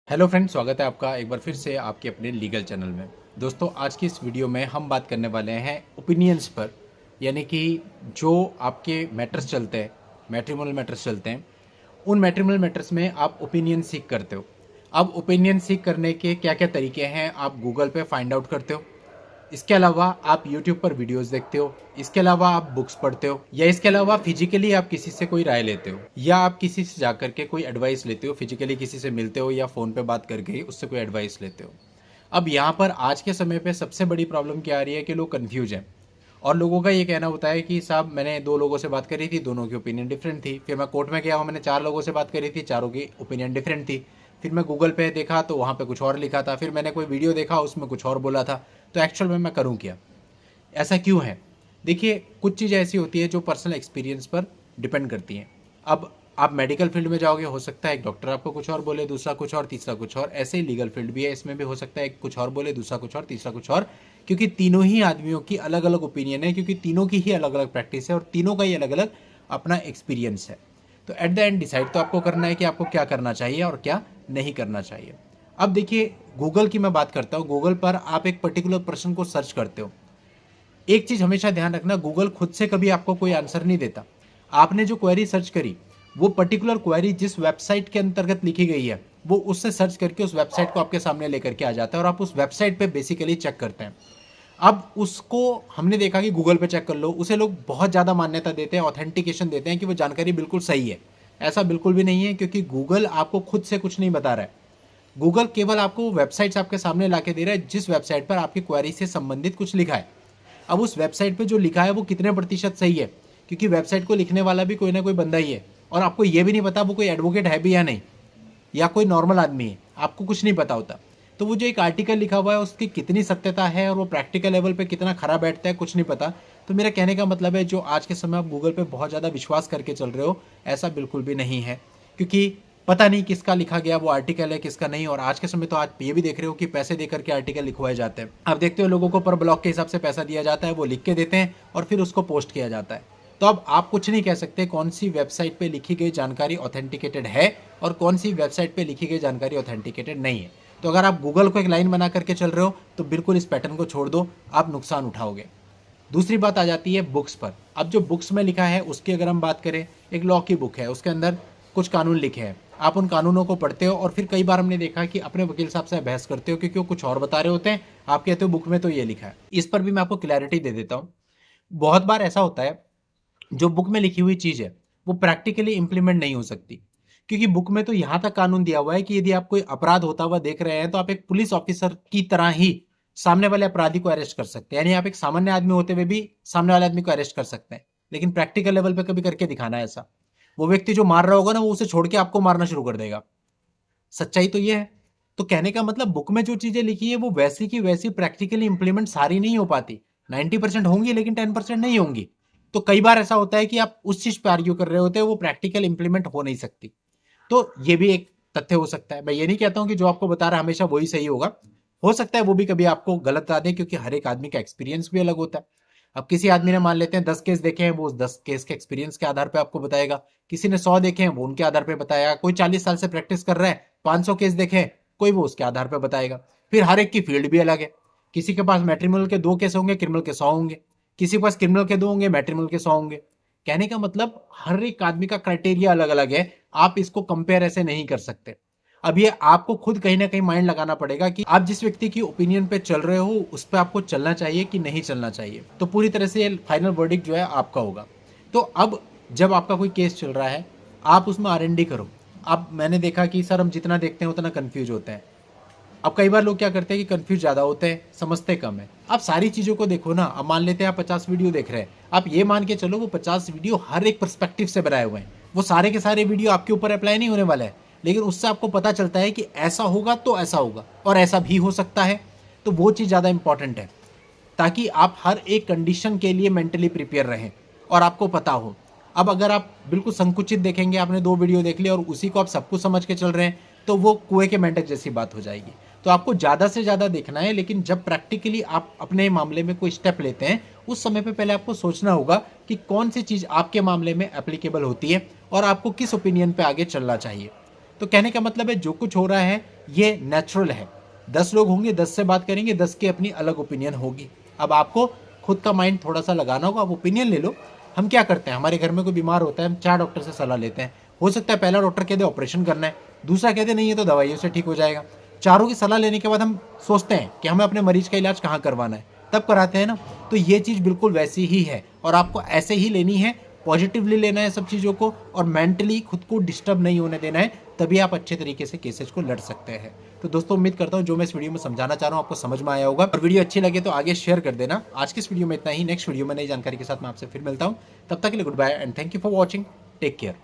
Hello friends, स्वागत है आपका एक बार फिर से आपके अपने लीगल चैनल में। दोस्तों, आज की इस वीडियो में हम बात करने वाले हैं ओपिनियंस पर, यानी कि जो आपके मैटर्स चलते हैं, मैट्रिमोनियल मैटर्स चलते हैं, उन मैट्रिमोनियल मैटर्स में आप ओपिनियन सीख करते हो। अब ओपिनियन सीख करने के क्या क्या तरीके हैं, आप गूगल पे फाइंड आउट करते हो। इसके अलावा आप यूट्यूब पर वीडियोस देखते हो। इसके अलावा आप बुक्स पढ़ते हो, या इसके अलावा फिजिकली आप किसी से कोई राय लेते हो, या आप किसी से जाकर के कोई एडवाइस लेते हो। फिजिकली किसी से मिलते हो या फ़ोन पे बात करके ही उससे कोई एडवाइस लेते हो। अब यहाँ पर आज के समय पे सबसे बड़ी प्रॉब्लम क्या आ रही है कि लोग कन्फ्यूज हैं, और लोगों का ये कहना होता है कि साहब, मैंने 2 लोगों से बात करी थी, दोनों की ओपिनियन डिफरेंट थी। फिर मैं कोर्ट में गया हूँ, मैंने 4 लोगों से बात करी थी, चारों की ओपिनियन डिफरेंट थी। फिर मैं गूगल पे देखा तो वहाँ पे कुछ और लिखा था। फिर मैंने कोई वीडियो देखा, उसमें कुछ और बोला था। तो एक्चुअल में मैं करूँ क्या? ऐसा क्यों है? देखिए, कुछ चीज़ें ऐसी होती है जो पर्सनल एक्सपीरियंस पर डिपेंड करती हैं। अब आप मेडिकल फील्ड में जाओगे, हो सकता है एक डॉक्टर आपको कुछ और बोले, दूसरा कुछ और, तीसरा कुछ और। ऐसे ही लीगल फील्ड भी है, इसमें भी हो सकता है एक कुछ और बोले, दूसरा कुछ और, तीसरा कुछ और। क्योंकि तीनों ही आदमियों की अलग अलग ओपिनियन है, क्योंकि तीनों की ही अलग अलग प्रैक्टिस है और तीनों का ही अलग अलग अपना एक्सपीरियंस है। तो एट द एंड डिसाइड तो आपको करना है कि आपको क्या करना चाहिए और क्या नहीं करना चाहिए। अब देखिए, गूगल की मैं बात करता हूँ। गूगल पर आप एक पर्टिकुलर पर्सन को सर्च करते हो। एक चीज हमेशा ध्यान रखना, गूगल खुद से कभी आपको कोई आंसर नहीं देता। आपने जो क्वेरी सर्च करी, वो पर्टिकुलर क्वेरी जिस वेबसाइट के अंतर्गत लिखी गई है, वो उससे सर्च करके उस वेबसाइट को आपके सामने लेकर के आ जाता है, और आप उस वेबसाइट पे बेसिकली चेक करते हैं। अब उसको हमने देखा कि गूगल पे चेक कर लो, उसे लोग बहुत ज़्यादा मान्यता देते हैं, ऑथेंटिकेशन देते हैं कि वो जानकारी बिल्कुल सही है। ऐसा बिल्कुल भी नहीं है, क्योंकि गूगल आपको खुद से कुछ नहीं बता रहा है। गूगल केवल आपको वेबसाइट्स आपके सामने ला के दे रहा है जिस वेबसाइट पर आपकी क्वेरी से संबंधित कुछ लिखा है। अब उस वेबसाइट पे जो लिखा है वो कितने प्रतिशत सही है, क्योंकि वेबसाइट को लिखने वाला भी कोई ना कोई बंदा ही है, और आपको ये भी नहीं पता वो कोई एडवोकेट है भी या नहीं, या कोई नॉर्मल आदमी है, आपको कुछ नहीं पता होता। तो वो जो एक आर्टिकल लिखा हुआ है उसकी कितनी सत्यता है और वो प्रैक्टिकल लेवल पे कितना खरा बैठता है, कुछ नहीं पता। तो मेरा कहने का मतलब है, जो आज के समय आप गूगल पे बहुत ज़्यादा विश्वास करके चल रहे हो, ऐसा बिल्कुल भी नहीं है। क्योंकि पता नहीं किसका लिखा गया वो आर्टिकल है, किसका नहीं। और आज के समय तो आज ये भी देख रहे हो कि पैसे देकर के आर्टिकल लिखवाए जाते हैं। आप देखते हो लोगों को पर ब्लॉक के हिसाब से पैसा दिया जाता है, वो लिख के देते हैं और फिर उसको पोस्ट किया जाता है। तो अब आप कुछ नहीं कह सकते कौन सी वेबसाइट पे लिखी गई जानकारी ऑथेंटिकेटेड है और कौन सी वेबसाइट पे लिखी गई जानकारी ऑथेंटिकेटेड नहीं है। तो अगर आप गूगल को एक लाइन बना करके चल रहे हो तो बिल्कुल इस पैटर्न को छोड़ दो, आप नुकसान उठाओगे। दूसरी बात आ जाती है बुक्स पर। अब जो बुक्स में लिखा है उसकी अगर हम बात करें, एक लॉ की बुक है, उसके अंदर कुछ कानून लिखे हैं। आप उन कानूनों को पढ़ते हो और फिर कई बार हमने देखा कि अपने वकील साहब से बहस करते हो, क्योंकि वो कुछ और बता रहे होते हैं, आप कहते हो बुक में तो ये लिखा है। इस पर भी मैं आपको क्लैरिटी दे देता हूँ। बहुत बार ऐसा होता है, जो बुक में लिखी हुई चीज़ है वो प्रैक्टिकली इंप्लीमेंट नहीं हो सकती, क्योंकि बुक में तो यहाँ तक कानून दिया हुआ है कि यदि आप कोई अपराध होता हुआ देख रहे हैं तो आप एक पुलिस ऑफिसर की तरह ही सामने वाले अपराधी को अरेस्ट कर सकते हैं। यानी आप एक सामान्य आदमी होते हुए भी सामने वाले आदमी को अरेस्ट कर सकते हैं। लेकिन प्रैक्टिकल लेवल पे कभी करके दिखाना है ऐसा। वो व्यक्ति जो मार रहा होगा ना, वो उसे छोड़ के आपको मारना शुरू कर देगा। सच्चाई तो ये है। तो कहने का मतलब, बुक में जो चीजें लिखी है वो वैसी की वैसी प्रैक्टिकली इंप्लीमेंट सारी नहीं हो पाती। 90% होंगी लेकिन 10% नहीं होंगी। तो कई बार ऐसा होता है कि आप उस चीज पे आर्ग्यू कर रहे होते हैं, वो प्रैक्टिकल इंप्लीमेंट हो नहीं सकती। तो ये भी एक तथ्य हो सकता है। मैं ये नहीं कहता हूं कि जो आपको बता रहा है हमेशा वही सही होगा। हो सकता है वो भी कभी आपको गलत बता दे, क्योंकि हर एक आदमी का एक्सपीरियंस भी अलग होता है। अब किसी आदमी ने मान लेते हैं 10 केस देखे हैं, वो उस 10 केस के एक्सपीरियंस के आधार पर आपको बताएगा। किसी ने 100 देखे हैं, वो उनके आधार पर बताएगा। कोई 40 साल से प्रैक्टिस कर रहा है, 500 केस देखे हैं, कोई वो उसके आधार पर बताएगा। फिर हर एक की फील्ड भी अलग है। किसी के पास मैट्रिमोनियल के 2 केस होंगे, क्रिमिनल के 100 होंगे। किसी के पास क्रिमिनल के 2 होंगे, मैट्रिमोनियल के 100 होंगे। कहने का मतलब, हर एक आदमी का क्राइटेरिया अलग अलग है। आप इसको कंपेयर ऐसे नहीं कर सकते। अब ये आपको खुद कहीं ना कहीं माइंड लगाना पड़ेगा कि आप जिस व्यक्ति की ओपिनियन पे चल रहे हो उस पर आपको चलना चाहिए कि नहीं चलना चाहिए। तो पूरी तरह से फाइनल वर्डिक्ट जो है आपका होगा। तो अब जब आपका कोई केस चल रहा है, आप उसमें R&D करो। अब मैंने देखा कि सर, हम जितना देखते हैं उतना कंफ्यूज होते हैं। अब कई बार लोग क्या करते हैं कि कंफ्यूज ज़्यादा होते हैं, समझते कम है। आप सारी चीज़ों को देखो ना। अब मान लेते हैं आप 50 वीडियो देख रहे हैं, आप ये मान के चलो वो 50 वीडियो हर एक पर्सपेक्टिव से बनाए हुए हैं। वो सारे के सारे वीडियो आपके ऊपर अप्लाई नहीं होने वाला है, लेकिन उससे आपको पता चलता है कि ऐसा होगा तो ऐसा होगा और ऐसा भी हो सकता है। तो वो चीज़ ज़्यादा इंपॉर्टेंट है, ताकि आप हर एक कंडीशन के लिए मेंटली प्रिपेयर रहें और आपको पता हो। अब अगर आप बिल्कुल संकुचित देखेंगे, आपने 2 वीडियो देख लिया और उसी को आप सब कुछ समझ के चल रहे हैं, तो वो कुएं के मेंढक जैसी बात हो जाएगी। तो आपको ज़्यादा से ज़्यादा देखना है, लेकिन जब प्रैक्टिकली आप अपने मामले में कोई स्टेप लेते हैं, उस समय पे पहले आपको सोचना होगा कि कौन सी चीज़ आपके मामले में एप्लीकेबल होती है और आपको किस ओपिनियन पे आगे चलना चाहिए। तो कहने का मतलब है जो कुछ हो रहा है ये नेचुरल है। 10 लोग होंगे, 10 से बात करेंगे, 10 की अपनी अलग ओपिनियन होगी। अब आपको खुद का माइंड थोड़ा सा लगाना होगा, आप ओपिनियन ले लो। हम क्या करते हैं, हमारे घर में कोई बीमार होता है, हम 4 डॉक्टर से सलाह लेते हैं। हो सकता है पहला डॉक्टर कह दे ऑपरेशन करना है, दूसरा कह दे नहीं है तो दवाइयों से ठीक हो जाएगा। चारों की सलाह लेने के बाद हम सोचते हैं कि हमें अपने मरीज का इलाज कहाँ करवाना है, तब कराते हैं ना। तो ये चीज़ बिल्कुल वैसी ही है और आपको ऐसे ही लेनी है, पॉजिटिवली लेना है सब चीज़ों को और मेंटली खुद को डिस्टर्ब नहीं होने देना है, तभी आप अच्छे तरीके से केसेस को लड़ सकते हैं। तो दोस्तों उम्मीद करता हूँ जो मैं इस वीडियो में समझाना चाह रहा हूँ आपको समझ में आया होगा और वीडियो अच्छी लगे तो आगे शेयर कर देना। आज की इस वीडियो में इतना ही, नेक्स्ट वीडियो में नई जानकारी के साथ मैं आपसे फिर मिलता हूँ। तब तक के लिए goodbye and thank you for watching, take care.